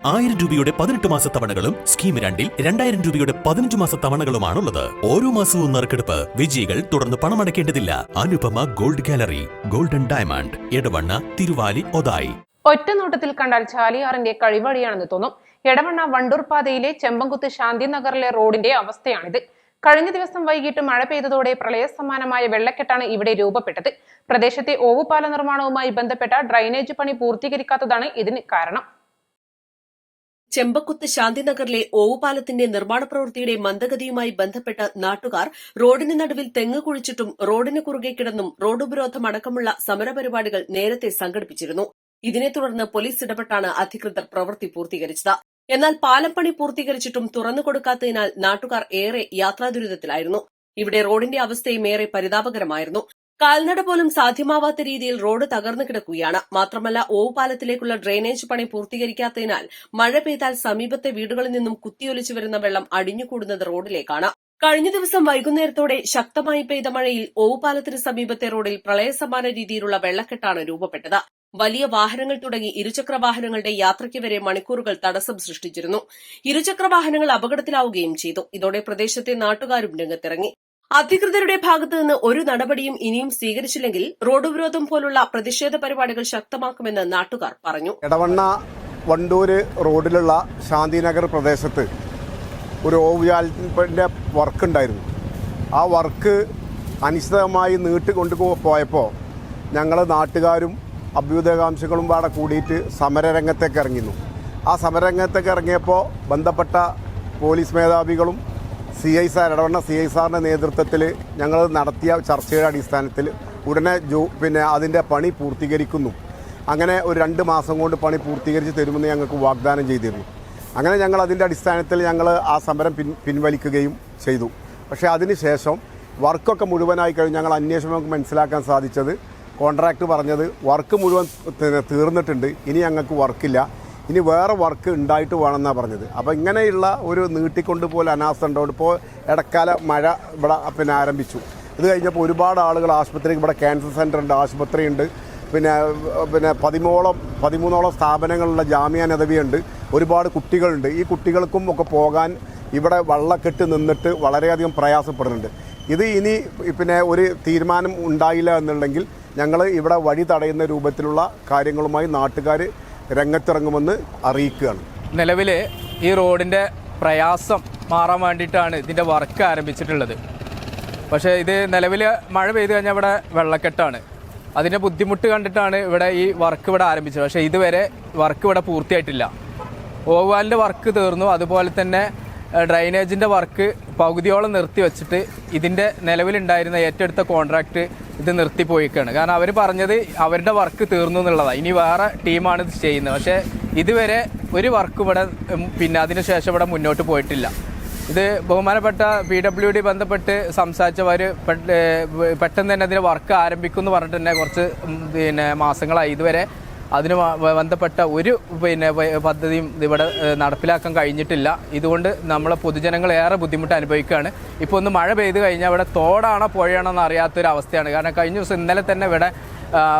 1000 രൂപയുടെ 18 മാസ തവണകളും സ്കീം 2-ൽ 2000 രൂപയുടെ 15 മാസ തവണകളുമാണുള്ളത്. ഓരോ മാസവും നറുക്കെടുപ്പ്. വിജയികൾ തുടർന്ന് പണമടയ്ക്കേണ്ടതില്ല. Anupama gold gallery, golden diamond, Edavanna, Thiruvali, Othayi. ഒറ്റനോട്ടത്തിൽ കണ്ടാൽ ചാലിയാറിന്റെ കഴിവഴിയാണെന്ന് തോന്നും. എടവണ്ണ വണ്ടൂർ പാതയിലെ ചെമ്പംകുത്ത് ശാന്തിനഗറിലെ റോഡിന്റെ അവസ്ഥയാണിത്. കഴിഞ്ഞ ദിവസം വൈകിട്ട് മഴ പെയ്തതോടെ പ്രളയസമാനമായ വെള്ളക്കെട്ടാണ് ഇവിടെ രൂപപ്പെട്ടത്. പ്രദേശത്തെ ഓവുപാല നിർമ്മാണവുമായി ബന്ധപ്പെട്ട ഡ്രൈനേജ് പണി പൂർത്തീകരിക്കാത്തതാണ് ഇതിന് കാരണം. ചെമ്പക്കുത്ത് ശാന്തിനഗറിലെ ഓവുപാലത്തിന്റെ നിർമ്മാണ പ്രവൃത്തിയുടെ മന്ദഗതിയുമായി ബന്ധപ്പെട്ട നാട്ടുകാർ റോഡിന് നടുവിൽ തെങ്ങ് കുഴിച്ചിട്ടും റോഡിന് കുറുകെ കിടന്നും റോഡ് ഉപരോധം അടക്കമുള്ള സമരപരിപാടികൾ നേരത്തെ സംഘടിപ്പിച്ചിരുന്നു. ഇതിനെ തുടർന്ന് പോലീസ് ഇടപെട്ടാണ് അധികൃതർ പ്രവൃത്തി പൂർത്തീകരിച്ചത്. എന്നാൽ പാലം പണി പൂർത്തീകരിച്ചിട്ടും തുറന്നുകൊടുക്കാത്തതിനാൽ നാട്ടുകാർ ഏറെ യാത്രാദുരിതത്തിലായിരുന്നു. ഇവിടെ റോഡിന്റെ അവസ്ഥയും ഏറെ പരിതാപകരമായിരുന്നു. കാൽനട പോലും സാധ്യമാവാത്ത രീതിയിൽ റോഡ് തകർന്നു കിടക്കുകയാണ്. മാത്രമല്ല, ഓവുപാലത്തിലേക്കുള്ള ഡ്രെയിനേജ് പണി പൂർത്തീകരിക്കാത്തതിനാൽ മഴ പെയ്താൽ സമീപത്തെ വീടുകളിൽ നിന്നും കുത്തിയൊലിച്ചു വരുന്ന വെള്ളം അടിഞ്ഞുകൂടുന്നത് റോഡിലേക്കാണ്. കഴിഞ്ഞ ദിവസം വൈകുന്നേരത്തോടെ ശക്തമായി പെയ്ത മഴയിൽ ഓവുപാലത്തിന് സമീപത്തെ റോഡിൽ പ്രളയസമാന രീതിയിലുള്ള വെള്ളക്കെട്ടാണ് രൂപപ്പെട്ടത്. വലിയ വാഹനങ്ങൾ തുടങ്ങി ഇരുചക്ര വാഹനങ്ങളുടെ യാത്രയ്ക്ക് വരെ മണിക്കൂറുകൾ തടസ്സം സൃഷ്ടിച്ചിരുന്നു. ഇരുചക്ര വാഹനങ്ങൾ അപകടത്തിലാവുകയും ചെയ്തു. ഇതോടെ പ്രദേശത്തെ നാട്ടുകാരും രംഗത്തിറങ്ങി. അധികൃതരുടെ ഭാഗത്തു നിന്ന് ഒരു നടപടിയും ഇനിയും സ്വീകരിച്ചില്ലെങ്കിൽ റോഡ് ഉപരോധം പോലുള്ള പ്രതിഷേധ പരിപാടികൾ ശക്തമാക്കുമെന്ന് നാട്ടുകാർ പറഞ്ഞു. എടവണ്ണ വണ്ടൂര് റോഡിലുള്ള ശാന്തിനഗർ പ്രദേശത്ത് ഒരു ഓവുചാലിന്റെ വർക്ക് ഉണ്ടായിരുന്നു. ആ വർക്ക് അനിശ്ചിതമായി നീട്ടിക്കൊണ്ടുപോയപ്പോൾ ഞങ്ങൾ നാട്ടുകാരും അഭ്യുദയകാംക്ഷികളും പാടെ കൂടിയിട്ട് സമരരംഗത്തേക്ക് ഇറങ്ങിയിരുന്നു. ആ സമരരംഗത്തേക്ക് ഇറങ്ങിയപ്പോൾ ബന്ധപ്പെട്ട പോലീസ് മേധാവികളും എടവണ്ണ CI സാറിൻ്റെ നേതൃത്വത്തിൽ ഞങ്ങൾ നടത്തിയ ചർച്ചയുടെ അടിസ്ഥാനത്തിൽ ഉടനെ അതിൻ്റെ പണി പൂർത്തീകരിക്കുന്നു. അങ്ങനെ ഒരു 2 മാസം കൊണ്ട് പണി പൂർത്തീകരിച്ച് തരുമെന്ന് ഞങ്ങൾക്ക് വാഗ്ദാനം ചെയ്തിരുന്നു. അങ്ങനെ ഞങ്ങൾ അതിൻ്റെ അടിസ്ഥാനത്തിൽ ആ സമരം പിൻവലിക്കുകയും ചെയ്തു. പക്ഷേ അതിനുശേഷം വർക്കൊക്കെ മുഴുവനായി കഴിഞ്ഞ് ഞങ്ങൾ അന്വേഷണം നമുക്ക് മനസ്സിലാക്കാൻ സാധിച്ചത് കോൺട്രാക്ട് പറഞ്ഞത് വർക്ക് മുഴുവൻ തീർന്നിട്ടുണ്ട്, ഇനി ഞങ്ങൾക്ക് വർക്കില്ല, ഇനി വേറെ വർക്ക് ഉണ്ടായിട്ട് വേണമെന്നാണ് പറഞ്ഞത്. അപ്പോൾ ഇങ്ങനെയുള്ള ഒരു നീട്ടിക്കൊണ്ടുപോലെ അനാസ്ഥ ഉണ്ടാവും. ഇപ്പോൾ ഇടക്കാല മഴ ഇവിടെ ആരംഭിച്ചു. ഇത് കഴിഞ്ഞപ്പോൾ ഒരുപാട് ആളുകൾ ആശുപത്രിക്ക്, ഇവിടെ ക്യാൻസർ സെൻ്റർ ഉണ്ട്, ആശുപത്രിയുണ്ട്, പിന്നെ 13ഓളം സ്ഥാപനങ്ങളുള്ള ജാമ്യ നദവിയുണ്ട്, ഒരുപാട് കുട്ടികളുണ്ട്. ഈ കുട്ടികൾക്കും ഒക്കെ പോകാൻ ഇവിടെ വള്ളക്കെട്ട് നിന്നിട്ട് വളരെയധികം പ്രയാസപ്പെടുന്നുണ്ട്. ഇത് ഇനി ഒരു തീരുമാനം ഉണ്ടായില്ല എന്നുണ്ടെങ്കിൽ ഞങ്ങൾ ഇവിടെ വഴി തടയുന്ന രൂപത്തിലുള്ള കാര്യങ്ങളുമായി നാട്ടുകാർ രംഗത്തിറങ്ങുമെന്ന് അറിയിക്കുകയാണ്. നിലവിൽ ഈ റോഡിൻ്റെ പ്രയാസം മാറാൻ വേണ്ടിയിട്ടാണ് ഇതിൻ്റെ വർക്ക് ആരംഭിച്ചിട്ടുള്ളത്. പക്ഷേ ഇത് നിലവിൽ മഴ പെയ്തു കഴിഞ്ഞാൽ ഇവിടെ വെള്ളക്കെട്ടാണ്. അതിൻ്റെ ബുദ്ധിമുട്ട് കണ്ടിട്ടാണ് ഈ വർക്ക് ഇവിടെ ആരംഭിച്ചത്. പക്ഷേ ഇതുവരെ വർക്ക് ഇവിടെ പൂർത്തിയായിട്ടില്ല. ഓവുപാലിൻ്റെ വർക്ക് തീർന്നു. അതുപോലെ തന്നെ ഡ്രൈനേജിൻ്റെ വർക്ക് പകുതിയോളം നിർത്തി വെച്ചിട്ട് ഇതിൻ്റെ നിലവിലുണ്ടായിരുന്ന ഏറ്റെടുത്ത കോൺട്രാക്റ്റ് ഇത് നിർത്തിപ്പോയിക്കാണ്. കാരണം അവർ പറഞ്ഞത് അവരുടെ വർക്ക് തീർന്നു എന്നുള്ളതാണ്. ഇനി വേറെ ടീമാണ് ഇത് ചെയ്യുന്നത്. പക്ഷേ ഇതുവരെ ഒരു വർക്ക് ഇവിടെ അതിനുശേഷം ഇവിടെ മുന്നോട്ട് പോയിട്ടില്ല. ഇത് ബഹുമാനപ്പെട്ട PWD ബന്ധപ്പെട്ട് സംസാരിച്ചവർ പെട്ടെന്ന് തന്നെ അതിൻ്റെ വർക്ക് ആരംഭിക്കും എന്ന് പറഞ്ഞിട്ട് തന്നെ കുറച്ച് മാസങ്ങളായി. ഇതുവരെ അതിന് ബന്ധപ്പെട്ട ഒരു പദ്ധതിയും ഇവിടെ നടപ്പിലാക്കാൻ കഴിഞ്ഞിട്ടില്ല. ഇതുകൊണ്ട് നമ്മളെ പൊതുജനങ്ങൾ ഏറെ ബുദ്ധിമുട്ട് അനുഭവിക്കുകയാണ്. ഇപ്പോൾ ഒന്ന് മഴ പെയ്ത് കഴിഞ്ഞാൽ ഇവിടെ തോടാണോ പുഴയാണോ എന്ന് അറിയാത്തൊരവസ്ഥയാണ്. കാരണം കഴിഞ്ഞ ദിവസം ഇന്നലെ തന്നെ ഇവിടെ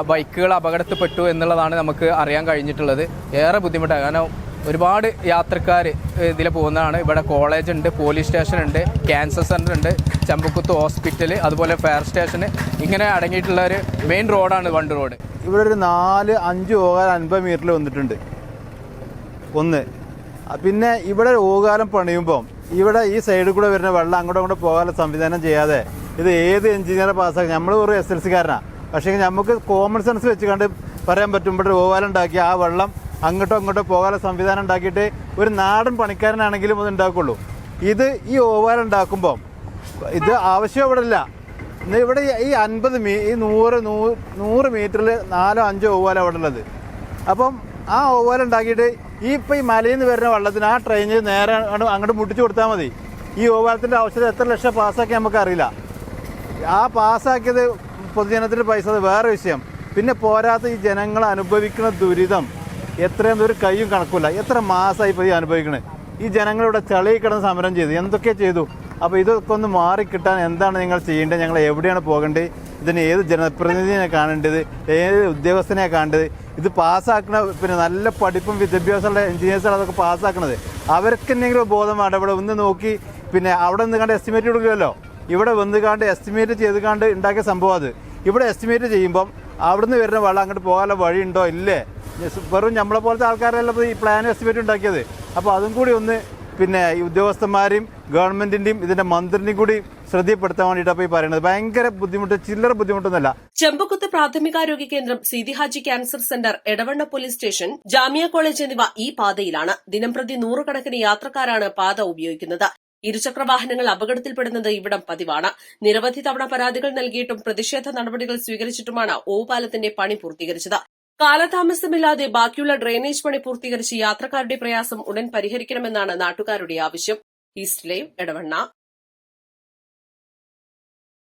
ബൈക്കുകൾ അപകടത്തിൽപ്പെട്ടു എന്നുള്ളതാണ് നമുക്ക് അറിയാൻ കഴിഞ്ഞിട്ടുള്ളത്. ഏറെ ബുദ്ധിമുട്ടാണ്. കാരണം ഒരുപാട് യാത്രക്കാർ ഇതിൽ പോകുന്നതാണ്. ഇവിടെ കോളേജ് ഉണ്ട്, പോലീസ് സ്റ്റേഷൻ ഉണ്ട്, ക്യാൻസർ സെൻ്റർ ഉണ്ട്, ചെമ്പക്കുത്ത് ഹോസ്പിറ്റൽ, അതുപോലെ ഫയർ സ്റ്റേഷൻ, ഇങ്ങനെ അടങ്ങിയിട്ടുള്ള ഒരു മെയിൻ റോഡാണ് വണ്ടൂർ റോഡ്. ഇവിടെ ഒരു 4-5 ഓകാലം 50 മീറ്ററിൽ വന്നിട്ടുണ്ട് ഒന്ന്. പിന്നെ ഇവിടെ ഓകാലം പണിയുമ്പം ഇവിടെ ഈ സൈഡിൽ കൂടെ വരുന്ന വെള്ളം അങ്ങോട്ടും പോകാനുള്ള സംവിധാനം ചെയ്യാതെ ഇത് ഏത് എഞ്ചിനീയറെ പാസ്സാക്കി, നമ്മൾ ഒരു SLC-കാരനാണ്. പക്ഷേ നമുക്ക് കോമൺ സെൻസ് വെച്ച് കണ്ട് പറയാൻ പറ്റും. ഇവിടെ ഓകാലം ഉണ്ടാക്കി ആ വെള്ളം അങ്ങോട്ടോ പോകാനുള്ള സംവിധാനം ഉണ്ടാക്കിയിട്ട് ഒരു നാടൻ പണിക്കാരനാണെങ്കിലും അത് ഉണ്ടാക്കുള്ളൂ. ഇത് ഈ ഓവാലം ഉണ്ടാക്കുമ്പം ഇത് ആവശ്യം ഇവിടെ ഇല്ല. ഇവിടെ ഈ 100 മീറ്ററിൽ 4-5 ഓവാലം അവിടെ ഉള്ളത്. അപ്പം ആ ഓവാലം ഉണ്ടാക്കിയിട്ട് ഇപ്പം ഈ മലയിൽ നിന്ന് വരുന്ന വെള്ളത്തിന് ആ ട്രെയിനിൽ നേരെ അങ്ങോട്ട് മുട്ടിച്ചു കൊടുത്താൽ മതി. ഈ ഓവാലത്തിൻ്റെ ആവശ്യത എത്ര ലക്ഷം പാസ്സാക്കി നമുക്കറിയില്ല. ആ പാസ്സാക്കിയത് പൊതുജനത്തിൻ്റെ പൈസ അത് വേറെ വിഷയം. പിന്നെ പോരാത്ത ഈ ജനങ്ങൾ അനുഭവിക്കുന്ന ദുരിതം എത്രയും ഒരു കയ്യും കണക്കില്ല. എത്ര മാസമായി ഇപ്പോൾ ഈ അനുഭവിക്കണേ. ഈ ജനങ്ങളിവിടെ ചളി കിടന്ന് സമരം ചെയ്തു, എന്തൊക്കെ ചെയ്തു. അപ്പോൾ ഇതൊക്കെ ഒന്ന് മാറിക്കിട്ടാൻ എന്താണ് നിങ്ങൾ ചെയ്യേണ്ടത്, ഞങ്ങൾ എവിടെയാണ് പോകേണ്ടത്, ഇതിന് ഏത് ജനപ്രതിനിധിയെ കാണേണ്ടത്, ഏത് ഉദ്യോഗസ്ഥനെ കാണേണ്ടത്, ഇത് പാസ്സാക്കണ പിന്നെ നല്ല പഠിപ്പും വിദ്യാഭ്യാസമുള്ള എഞ്ചിനീയേഴ്സാണ് അതൊക്കെ പാസ്സാക്കണത്. അവർക്ക് എന്തെങ്കിലും ബോധം വേണ്ട. ഇവിടെ ഒന്ന് നോക്കി പിന്നെ അവിടെ നിന്ന് കണ്ട് എസ്റ്റിമേറ്റ് കൊടുക്കുമല്ലോ, ഇവിടെ വന്ന് കണ്ട് എസ്റ്റിമേറ്റ് ചെയ്ത് കണ്ട് ഉണ്ടാക്കിയ സംഭവം അത്. ഇവിടെ എസ്റ്റിമേറ്റ് ചെയ്യുമ്പം അവിടുന്ന് വരുന്ന വെള്ളം അങ്ങോട്ട് പോകാനുള്ള വഴിയുണ്ടോ ഇല്ലേ, വെറും നമ്മളെ പോലത്തെ ആൾക്കാരെല്ലാം ഈ പ്ലാൻ എസ്റ്റിമേറ്റ് ഉണ്ടാക്കിയത്. അപ്പോൾ അതും കൂടി ഒന്ന് പിന്നെ ഈ ഉദ്യോഗസ്ഥന്മാരെയും ഗവൺമെന്റിന്റെയും ഇതിന്റെ മന്ത്രിനെയും കൂടി ശ്രദ്ധപ്പെടുത്താൻ വേണ്ടിയിട്ട് അപ്പോൾ ഈ പറയുന്നത്. ഭയങ്കര ബുദ്ധിമുട്ട്, ചില്ലറ ബുദ്ധിമുട്ടൊന്നുമല്ല. ചെമ്പക്കുത്ത് പ്രാഥമികാരോഗ്യ കേന്ദ്രം, Seethi Haji cancer centre, Edavanna police station, Jamia college എന്നിവ ഈ പാതയിലാണ്. ദിനംപ്രതി നൂറുകണക്കിന് യാത്രക്കാരാണ് പാത ഉപയോഗിക്കുന്നത്. ഇരുചക്രവാഹനങ്ങൾ അപകടത്തിൽപ്പെടുന്നത് ഇവിടം പതിവാണ്. നിരവധി തവണ പരാതികൾ നൽകിയിട്ടും പ്രതിഷേധ നടപടികൾ സ്വീകരിച്ചിട്ടുമാണ് ഓവുപാലത്തിന്റെ പണി പൂർത്തീകരിച്ചത്. കാലതാമസമില്ലാതെ ബാക്കിയുള്ള ഡ്രെയിനേജ് പണി പൂർത്തീകരിച്ച് യാത്രക്കാരുടെ പ്രയാസം ഉടൻ പരിഹരിക്കണമെന്നാണ് നാട്ടുകാരുടെ ആവശ്യം. East live, Edavanna.